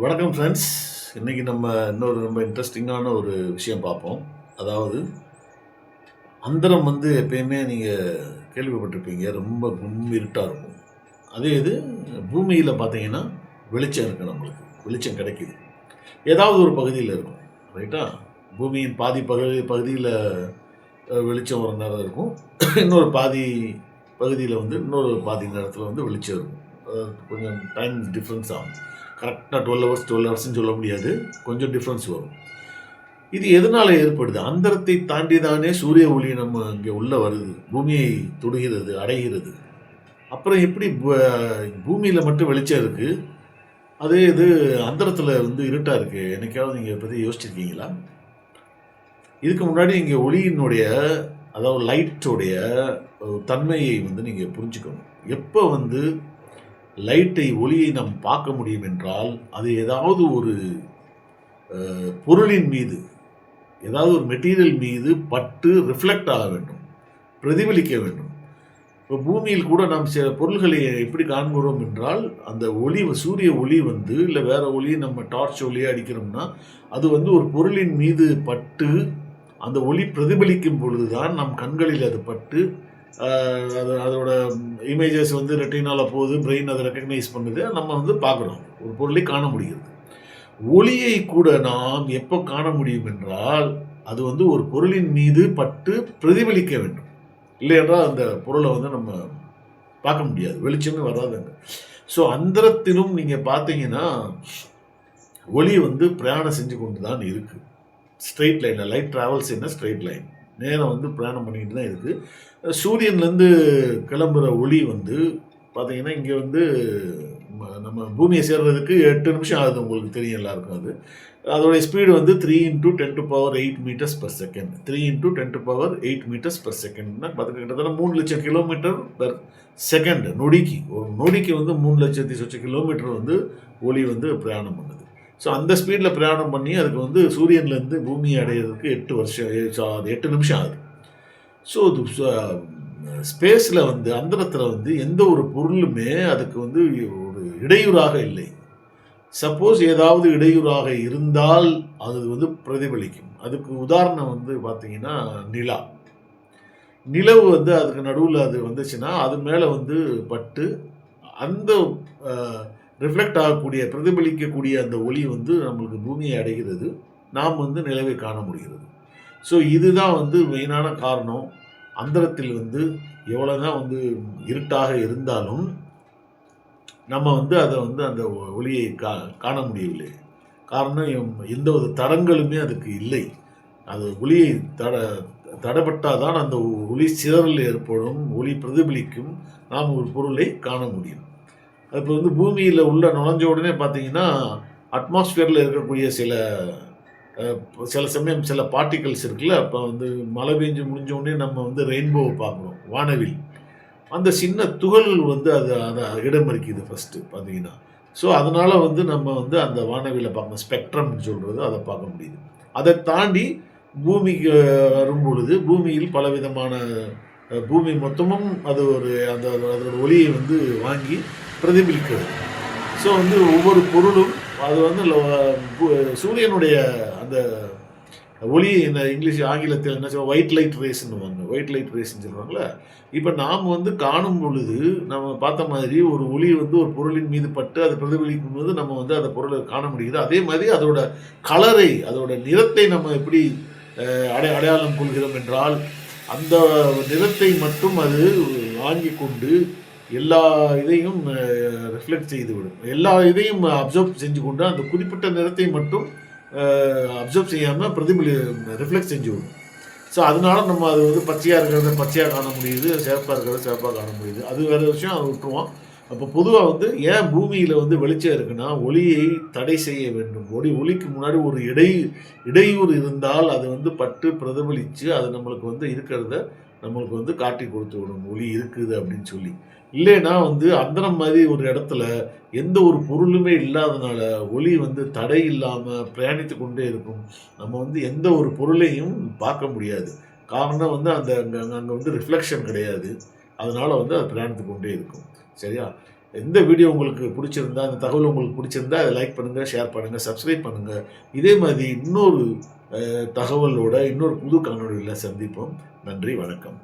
வணக்கம் ஃப்ரெண்ட்ஸ். இன்றைக்கி நம்ம இன்னொரு ரொம்ப இன்ட்ரெஸ்டிங்கான ஒரு விஷயம் பார்ப்போம். அதாவது அந்தரம் எப்பயுமே நீங்கள் கேள்விப்பட்டிருப்பீங்க, ரொம்ப இருட்டாக இருக்கும். அதே இது பூமியில் பார்த்தீங்கன்னா வெளிச்சம் இருக்குது, நம்மளுக்கு வெளிச்சம் கிடைக்கிது. ஏதாவது ஒரு பகுதியில் இருக்கும், ரைட்டா? பூமியின் பாதி பகுதியில் வெளிச்சம் ஒரு நேரம் இருக்கும். இன்னொரு பாதி பகுதியில் இன்னொரு பாதி நேரத்தில் வெளிச்சம் இருக்கும். கொஞ்சம் டைம் டிஃப்ரென்ஸ் ஆகும். கரெக்டாக 12 ஹவர்ஸ்ன்னு சொல்ல முடியாது, கொஞ்சம் டிஃப்ரென்ஸ் வரும். இது எதனால் ஏற்படுது? அந்தரத்தை தாண்டி தானே சூரிய ஒளி நம்ம இங்கே உள்ளே வருது, பூமியை தொடுகிறது, அடைகிறது. அப்புறம் எப்படி பூமியில் மட்டும் வெளிச்சம் இருக்குது, அதே இது அந்தரத்தில் இருட்டாக இருக்குது? என்னைக்காவது நீங்கள் இதை பற்றி யோசிச்சிருக்கீங்களா? இதுக்கு முன்னாடி இங்கே ஒளியினுடைய, அதாவது லைட்டோடைய தன்மையை நீங்கள் புரிஞ்சுக்கணும். எப்போ லைட்டை, ஒளியை நாம் பார்க்க முடியும் என்றால், அது ஏதாவது ஒரு பொருளின் மீது, ஏதாவது ஒரு மெட்டீரியல் மீது பட்டு ரிஃப்ளெக்ட் ஆக வேண்டும், பிரதிபலிக்க வேண்டும். இப்போ பூமியில் கூட நாம் சில பொருள்களை எப்படி காண்கிறோம் என்றால், அந்த ஒளி, சூரிய ஒளி இல்லை வேற ஒளி, நம்ம டார்ச் ஒளியை அடிக்கிறோம்னா அது ஒரு பொருளின் மீது பட்டு அந்த ஒளி பிரதிபலிக்கும் பொழுதுதான் நம் கண்களில் அது பட்டு அதோட இமேஜஸ் ரெட்டினால போகுது, பிரெயின் அதை ரெக்கக்னைஸ் பண்ணுது, நம்ம பார்க்குறோம், ஒரு பொருளை காண முடிகிறது. ஒளியை கூட நாம் எப்போ காண முடியும் என்றால், அது ஒரு பொருளின் மீது பட்டு பிரதிபலிக்க வேண்டும். இல்லை என்றால் அந்த பொருளை நம்ம பார்க்க முடியாது, வெளிச்சமே வராதுங்க. ஸோ அந்தரத்திலும் நீங்கள் பார்த்தீங்கன்னா ஒளி பிரயாணம் செஞ்சு கொண்டு தான் இருக்குது. ஸ்ட்ரெயிட் லைனில், லைட் ட்ராவல்ஸ் என்ன ஸ்ட்ரெயிட் லைன், நேரம் பிரயாணம் பண்ணிக்கிட்டு தான் இருக்குது. சூரியன்லேருந்து கிளம்புற ஒளி பார்த்தீங்கன்னா இங்கே நம்ம பூமியை சேர்றதுக்கு 8 நிமிஷம் ஆகுது, உங்களுக்கு தெரியும் எல்லாருக்கும். அதோடைய speed 3 × 10⁸ metres per second. 3 × 10⁸ metres per செகண்ட்னா கிட்டத்தட்ட 3 லட்சம் கிலோமீட்டர் பர் செகண்ட். நொடிக்கு, ஒரு நொடிக்கு 3 லட்சத்தி சொச்ச கிலோமீட்டர் ஒளி பிரயாணம் பண்ணுது. ஸோ அந்த ஸ்பீடில் பிரயாணம் பண்ணி அதுக்கு சூரியன்லேருந்து பூமியை அடையிறதுக்கு 8 நிமிஷம் ஆகுது. ஸோ ஸ்பேஸில் அந்தரத்தில் எந்த ஒரு பொருளுமே அதுக்கு ஒரு இடையூறாக இல்லை. சப்போஸ் ஏதாவது இடையூறாக இருந்தால் அது பிரதிபலிக்கும். அதுக்கு உதாரணம் பார்த்தீங்கன்னா நிலா. நிலவு அதுக்கு நடுவில் அது வந்துச்சுன்னா அது மேலே பட்டு அந்த ரிஃப்ளெக்ட் ஆகக்கூடிய, பிரதிபலிக்கக்கூடிய அந்த ஒளி நம்மளுக்கு பூமியை அடைகிறது, நாம் நிலவை காண முடிகிறது. ஸோ இதுதான் மெயினான காரணம். அந்தரத்தில் எவ்வளோதான் இருட்டாக இருந்தாலும் நம்ம அதை அந்த ஒளியை காண முடியவில்லை. காரணம், எந்த ஒரு தடங்களுமே அதுக்கு இல்லை. அது ஒளியை தடைப்பட்டால் தான் அந்த ஒளி சிதறல் ஏற்படும், ஒளி பிரதிபலிக்கும், நாம் ஒரு பொருளை காண முடியும். இப்போ பூமியில் உள்ள நுழைஞ்ச உடனே பார்த்தீங்கன்னா அட்மாஸ்பியரில் இருக்கக்கூடிய சில சமயம் சில பார்ட்டிகல்ஸ் இருக்குல்ல. அப்போ மழை பெஞ்சு முடிஞ்ச உடனே நம்ம ரெயின்போவை பார்க்குறோம், வானவில். அந்த சின்ன துகள்கள் அதை இடமறிக்குது ஃபஸ்ட்டு பார்த்தீங்கன்னா. ஸோ அதனால் நம்ம அந்த வானவிலை பார்க்கணும், ஸ்பெக்ட்ரம்னு சொல்கிறது, அதை பார்க்க முடியுது. அதை தாண்டி பூமிக்கு வரும் பொழுது பூமியில் பலவிதமான, பூமி மொத்தமும் அது ஒரு அதோட ஒளியை வாங்கி பிரதிபலிக்கிறது. ஸோ ஒவ்வொரு பொருளும் அது சூரியனுடைய அந்த ஒளி, இந்த இங்கிலீஷ் ஆங்கிலத்தில் என்ன சொல்லுவாங்க, ஒயிட் லைட் ரேஸ்ன்னு, ஒயிட் லைட் ரேஸ்ன்னு சொல்கிறாங்களே. இப்போ நாம் காணும் பொழுது நம்ம பார்த்த மாதிரி ஒரு ஒளி ஒரு பொருளின் மீது பட்டு அது பிரதிபலிக்கும் போது நம்ம அந்த பொருளை காண முடியுது. அதே மாதிரி அதோட கலரை, அதோட நிறத்தை நம்ம எப்படி அடையாளம் கொள்கிறோம் என்றால், அந்த நிறத்தை மட்டும் அது வாங்கி கொண்டு எல்லா இதையும் ரிஃப்ளெக்ட் செய்துவிடும், எல்லா இதையும் அப்சர்வ் செஞ்சு கொண்டு அந்த குறிப்பிட்ட நிறத்தை மட்டும் அப்சர்வ் செய்யாமல் ரிஃப்ளெக்ட் செஞ்சு விடும். ஸோ அதனால நம்ம அது பச்சையாக இருக்கிறத பச்சையாக காண முடியுது, சிவப்பாக இருக்கிறத சிவப்பாக காண முடியுது. அது வேறு விஷயம், அதை விட்டுருவோம். அப்போ பொதுவாக ஏன் பூமியில் வெளிச்சம் இருக்குன்னா, ஒளியை தடை செய்ய வேண்டும். ஒளிக்கு முன்னாடி ஒரு இடையூறு இருந்தால் அது பட்டு பிரதிபலித்து அது நம்மளுக்கு இருக்கிறத நம்மளுக்கு காட்டி கொடுத்து விடும், ஒளி இருக்குது அப்படின்னு சொல்லி. இல்லைன்னா அந்தரம் மாதிரி ஒரு இடத்துல எந்த ஒரு பொருளுமே இல்லாதனால ஒளி தடை இல்லாமல் பிரயாணித்து கொண்டே இருக்கும். நம்ம எந்த ஒரு பொருளையும் பார்க்க முடியாது. காரணம் அந்த அங்கே ரிஃப்ளெக்ஷன் கிடையாது. அதனால் அது பிரயாணித்து கொண்டே இருக்கும். சரியா? இந்த வீடியோ உங்களுக்கு பிடிச்சிருந்தா, இந்த தகவல் உங்களுக்கு பிடிச்சிருந்தா அதை லைக் பண்ணுங்கள், ஷேர் பண்ணுங்கள், சப்ஸ்கிரைப் பண்ணுங்கள். இதே மாதிரி இன்னொரு தகவலோட இன்னொரு புது காணொளியில் சந்திப்போம். நன்றி, வணக்கம்.